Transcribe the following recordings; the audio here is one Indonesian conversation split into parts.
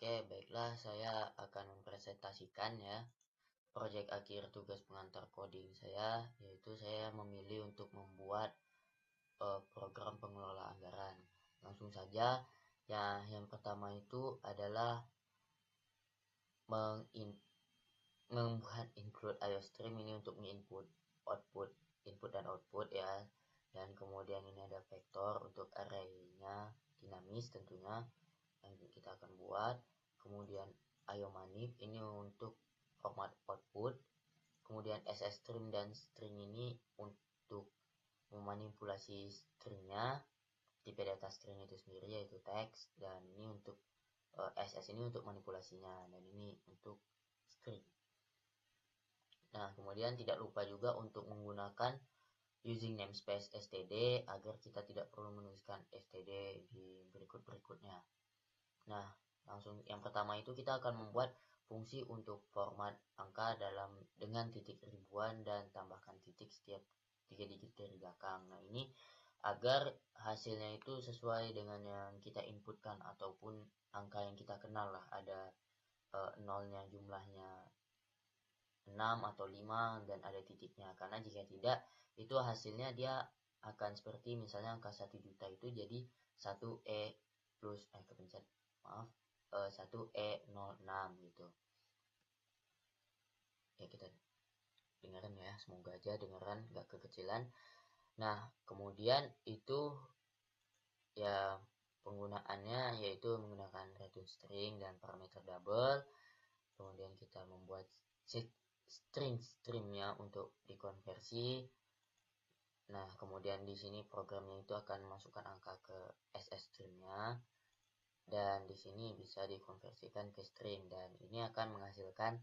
Oke, baiklah, saya akan mempresentasikan ya proyek akhir tugas pengantar coding saya, yaitu saya memilih untuk membuat program pengelola anggaran. Langsung saja, ya yang pertama itu adalah membuat include IOStream ini untuk input, output, input dan output ya. Dan kemudian ini ada vektor untuk array-nya dinamis tentunya yang kita akan buat. Kemudian IOmanip ini untuk format output. Kemudian SSstring dan string ini untuk memanipulasi stringnya, tipe data string itu sendiri yaitu teks, dan ini untuk SS ini untuk manipulasinya, dan ini untuk string. Nah, kemudian tidak lupa juga untuk menggunakan using namespace std agar kita tidak perlu menuliskan std di berikutnya. Nah, langsung yang pertama itu kita akan membuat fungsi untuk format angka dengan titik ribuan dan tambahkan titik setiap 3 digit dari belakang. Nah, ini agar hasilnya itu sesuai dengan yang kita inputkan ataupun angka yang kita kenal lah, ada nolnya jumlahnya 6 atau 5 dan ada titiknya, karena jika tidak itu hasilnya dia akan seperti misalnya angka 1 juta itu jadi 1E plus 1E06 gitu ya. Kita dengerin ya, semoga aja dengeran nggak kekecilan. Nah, kemudian itu ya penggunaannya yaitu menggunakan return string dan parameter double. Kemudian kita membuat stringnya untuk dikonversi. Nah, kemudian di sini programnya itu akan masukkan angka ke SS stringnya, dan di sini bisa dikonversikan ke string, dan ini akan menghasilkan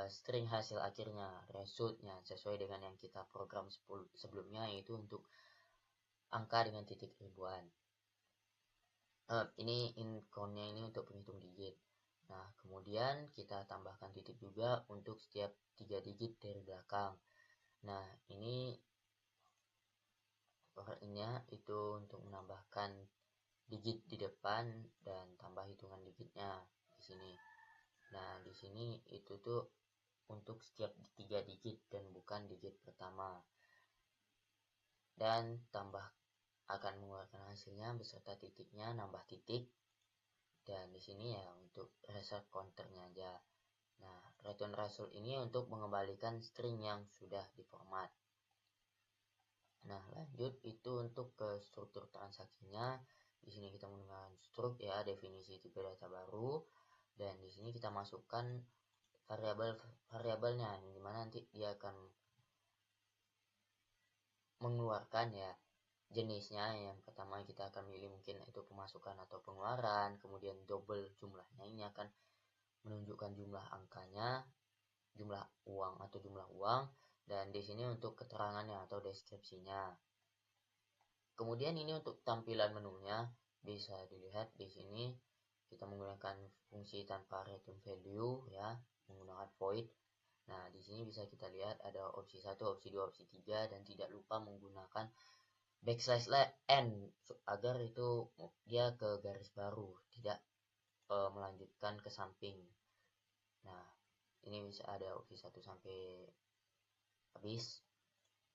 string hasil akhirnya, resultnya sesuai dengan yang kita program sebelumnya, yaitu untuk angka dengan titik ribuan. Ini incount-nya ini untuk penghitung digit. Nah, kemudian kita tambahkan titik juga untuk setiap 3 digit dari belakang. Nah, ini pokoknya itu untuk menambahkan digit di depan dan tambah hitungan digitnya di sini. Nah, di sini itu tuh untuk setiap 3 digit dan bukan digit pertama. Dan tambah akan mengeluarkan hasilnya beserta titiknya, nambah titik. Dan di sini ya untuk result counternya aja. Nah, return result ini untuk mengembalikan string yang sudah diformat. Nah, lanjut itu untuk ke struktur transaksinya. Di sini kita menggunakan struk ya, definisi tipe data baru, dan di sini kita masukkan variabelnya, yang dimana nanti dia akan mengeluarkan ya jenisnya. Yang pertama kita akan pilih mungkin itu pemasukan atau pengeluaran, kemudian double jumlahnya ini akan menunjukkan jumlah angkanya, jumlah uang, dan di sini untuk keterangannya atau deskripsinya. Kemudian ini untuk tampilan menunya bisa dilihat di sini kita menggunakan fungsi tanpa return value ya, menggunakan void. Nah, di sini bisa kita lihat ada opsi 1, opsi 2, opsi 3, dan tidak lupa menggunakan backslash n agar itu dia ke garis baru, tidak melanjutkan ke samping. Nah, ini bisa ada opsi 1 sampai habis.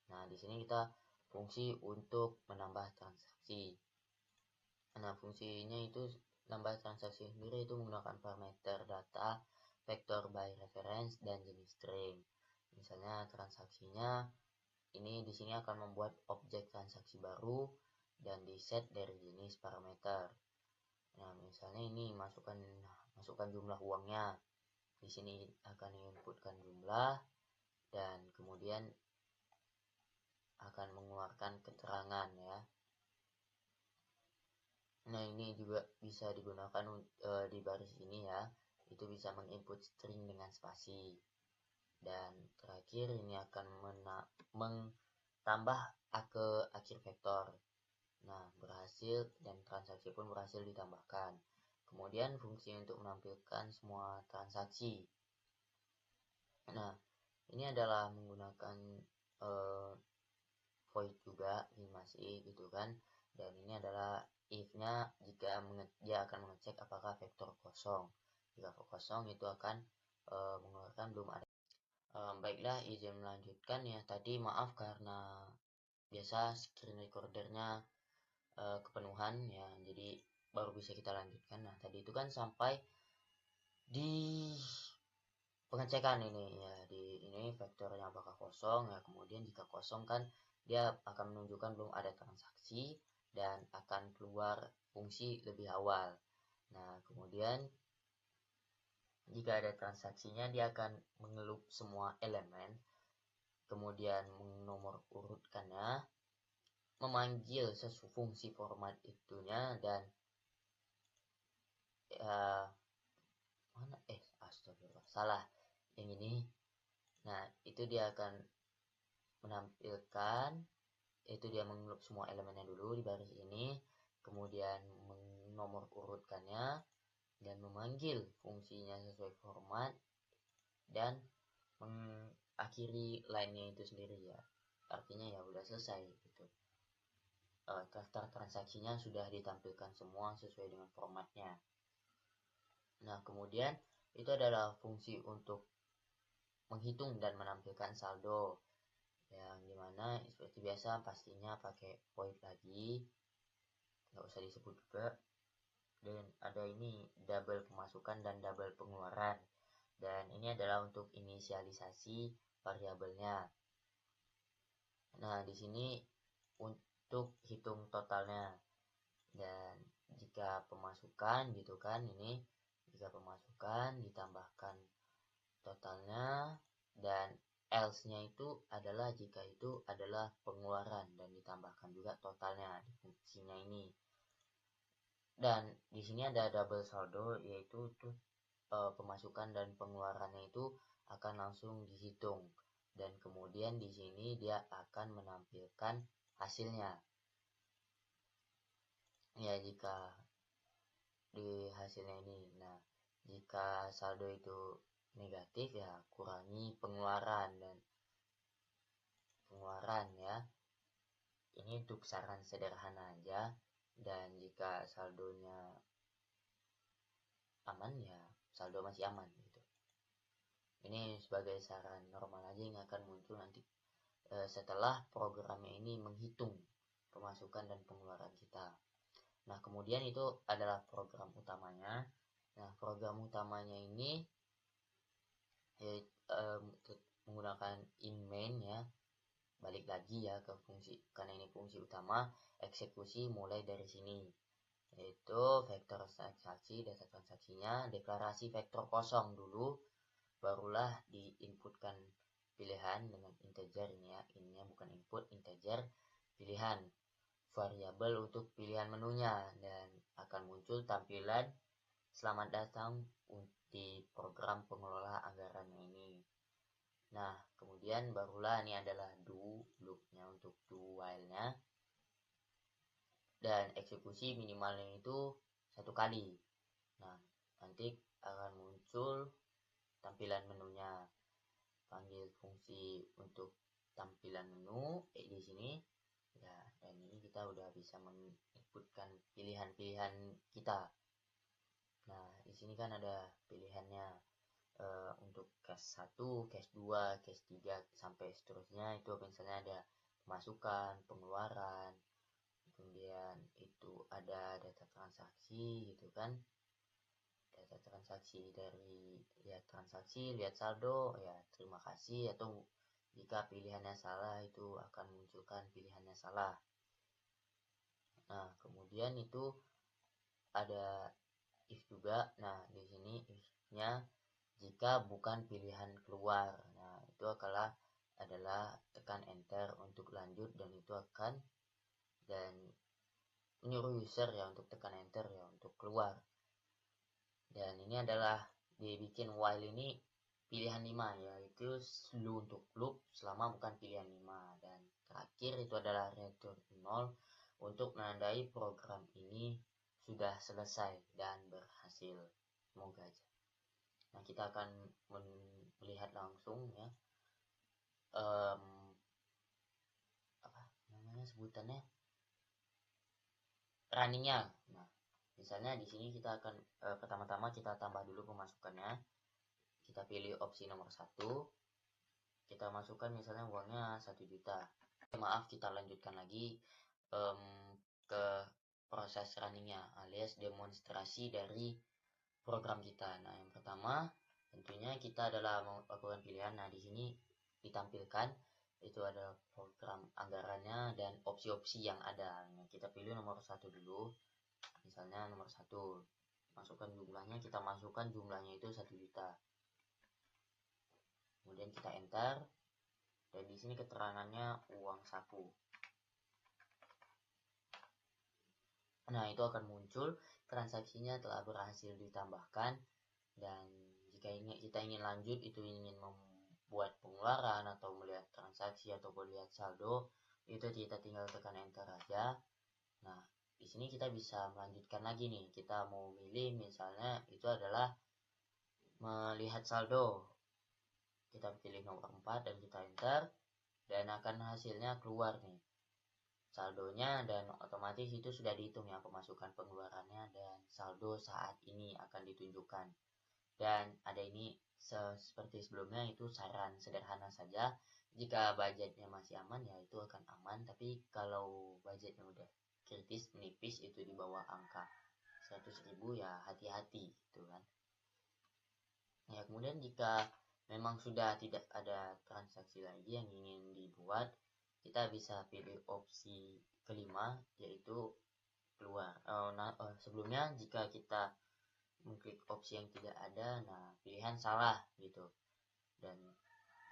Nah, di sini kita fungsi untuk menambah transaksi. Nah, fungsinya itu nambah transaksi sendiri itu menggunakan parameter data, vektor by reference, dan jenis string. Misalnya transaksinya ini di sini akan membuat objek transaksi baru dan di set dari jenis parameter. Nah, misalnya ini masukkan jumlah uangnya. Di sini akan diinputkan jumlah dan kemudian akan mengeluarkan keterangan ya. Nah, ini juga bisa digunakan di baris ini ya. Itu bisa menginput string dengan spasi. Dan terakhir ini akan mentambah ke akhir vektor. Nah, berhasil dan transaksi pun berhasil ditambahkan. Kemudian fungsi untuk menampilkan semua transaksi. Nah, ini adalah menggunakan void juga ini masih gitu kan. Dan ini adalah if-nya jika dia akan mengecek apakah vektor kosong. Jika kosong itu akan mengeluarkan belum ada. Baiklah, izin melanjutkan ya. Tadi maaf karena biasa screen recordernya kepenuhan ya, jadi baru bisa kita lanjutkan. Nah, tadi itu kan sampai di pengecekan ini ya, di ini vektornya apakah kosong ya. Kemudian jika kosong kan dia akan menunjukkan belum ada transaksi dan akan keluar fungsi lebih awal. Nah, kemudian jika ada transaksinya dia akan mengelup semua elemen, kemudian menomor urutkannya, memanggil sesuatu fungsi format itunya, dan mana astagfirullah, salah yang ini. Nah, itu dia akan menampilkan, itu dia mengelup semua elemennya dulu di baris ini, kemudian menomor urutkannya dan memanggil fungsinya sesuai format dan mengakhiri line-nya itu sendiri ya. Artinya ya udah selesai gitu. Daftar transaksinya sudah ditampilkan semua sesuai dengan formatnya. Nah, kemudian itu adalah fungsi untuk menghitung dan menampilkan saldo, yang dimana seperti biasa pastinya pakai void lagi, nggak usah disebut juga. Dan ada ini double pemasukan dan double pengeluaran, dan ini adalah untuk inisialisasi variabelnya. Nah, di sini untuk hitung totalnya, dan jika pemasukan gitu kan, ini jika pemasukan ditambahkan totalnya, dan else-nya itu adalah jika itu adalah pengeluaran dan ditambahkan juga totalnya di fungsinya ini. Dan di sini ada double saldo, yaitu pemasukan dan pengeluarannya itu akan langsung dihitung, dan kemudian di sini dia akan menampilkan hasilnya. Ya, jika di hasilnya ini, nah jika saldo itu negatif ya kurangi pengeluaran ya. Ini untuk saran sederhana aja, dan jika saldonya aman ya saldo masih aman gitu. Ini sebagai saran normal aja yang akan muncul nanti setelah programnya ini menghitung pemasukan dan pengeluaran kita. Nah, kemudian itu adalah program utamanya. Nah, program utamanya ini menggunakan in main ya. Balik lagi ya ke fungsi, karena ini fungsi utama, eksekusi mulai dari sini, yaitu vektor transaksi, data transaksinya, deklarasi vektor kosong dulu, barulah diinputkan pilihan dengan integer ini ya, ininya bukan input, integer, pilihan variabel untuk pilihan menunya, dan akan muncul tampilan selamat datang di program pengelola anggaran ini. Nah, kemudian barulah ini adalah do loop-nya untuk do while-nya, dan eksekusi minimalnya itu 1 kali. Nah, nanti akan muncul tampilan menunya. Panggil fungsi untuk tampilan menu di sini. Ya, dan ini kita udah bisa menginputkan pilihan-pilihan kita. Nah, di sini kan ada pilihannya untuk case 1, case 2, case 3 sampai seterusnya. Itu misalnya ada pemasukan, pengeluaran, kemudian itu ada data transaksi gitu kan. Data transaksi dari lihat transaksi, lihat saldo, ya terima kasih, atau jika pilihannya salah itu akan munculkan pilihannya salah. Nah, kemudian itu ada if juga. Nah, di sini if-nya jika bukan pilihan keluar. Nah, itu adalah tekan enter untuk lanjut, dan itu akan dan menyuruh user ya untuk tekan enter ya untuk keluar. Dan ini adalah dibikin while ini pilihan 5 ya, itu slow untuk loop selama bukan pilihan 5. Dan terakhir itu adalah return 0 untuk menandai program ini sudah selesai dan berhasil. Semoga aja. Nah, kita akan melihat langsung ya apa namanya sebutannya, runningnya. Nah, Misalnya di sini kita akan pertama-tama kita tambah dulu pemasukannya. Kita pilih opsi nomor 1. Kita masukkan misalnya uangnya 1 juta. Maaf, kita lanjutkan lagi ke proses runningnya alias demonstrasi dari program kita. Nah, yang pertama tentunya kita adalah melakukan pilihan. Nah, di sini ditampilkan itu ada program anggarannya dan opsi-opsi yang ada. Nah, kita pilih nomor 1 dulu. Misalnya nomor 1, masukkan jumlahnya, kita masukkan jumlahnya itu 1 juta. Kemudian kita enter, dan di sini keterangannya uang saku. Nah, itu akan muncul transaksinya telah berhasil ditambahkan, dan jika kita ingin lanjut, itu ingin membuat pengeluaran atau melihat transaksi atau melihat saldo, itu kita tinggal tekan enter aja. Nah, di sini kita bisa melanjutkan lagi nih. Kita mau milih misalnya itu adalah melihat saldo. Kita pilih nomor 4 dan kita enter, dan akan hasilnya keluar nih saldonya, dan otomatis itu sudah dihitung ya pemasukan pengeluarannya, dan saldo saat ini akan ditunjukkan. Dan ada ini seperti sebelumnya, itu saran sederhana saja. Jika budgetnya masih aman ya itu akan aman, tapi kalau budgetnya udah kritis menipis, itu di bawah angka 100.000 ya hati-hati gitu kan. Ya, kemudian jika memang sudah tidak ada transaksi lagi yang ingin dibuat, kita bisa pilih opsi kelima, yaitu keluar. Sebelumnya jika kita mengklik opsi yang tidak ada, nah pilihan salah gitu, dan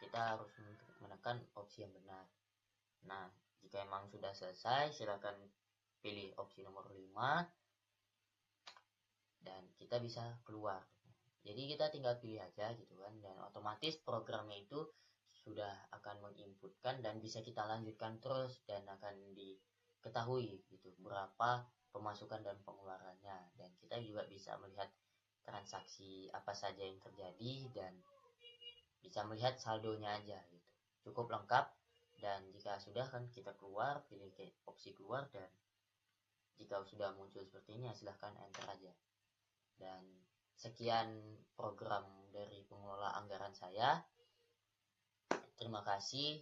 kita harus menekan opsi yang benar. Nah, jika emang sudah selesai, silakan pilih opsi nomor 5 dan kita bisa keluar. Jadi kita tinggal pilih aja gitu kan, dan otomatis programnya itu sudah akan menginputkan dan bisa kita lanjutkan terus, dan akan diketahui gitu berapa pemasukan dan pengeluarannya, dan kita juga bisa melihat transaksi apa saja yang terjadi dan bisa melihat saldonya aja gitu. Cukup lengkap, dan jika sudah kan kita keluar, pilih opsi keluar, dan jika sudah muncul seperti ini ya silahkan enter aja. Dan sekian program dari pengelola anggaran saya. Terima kasih.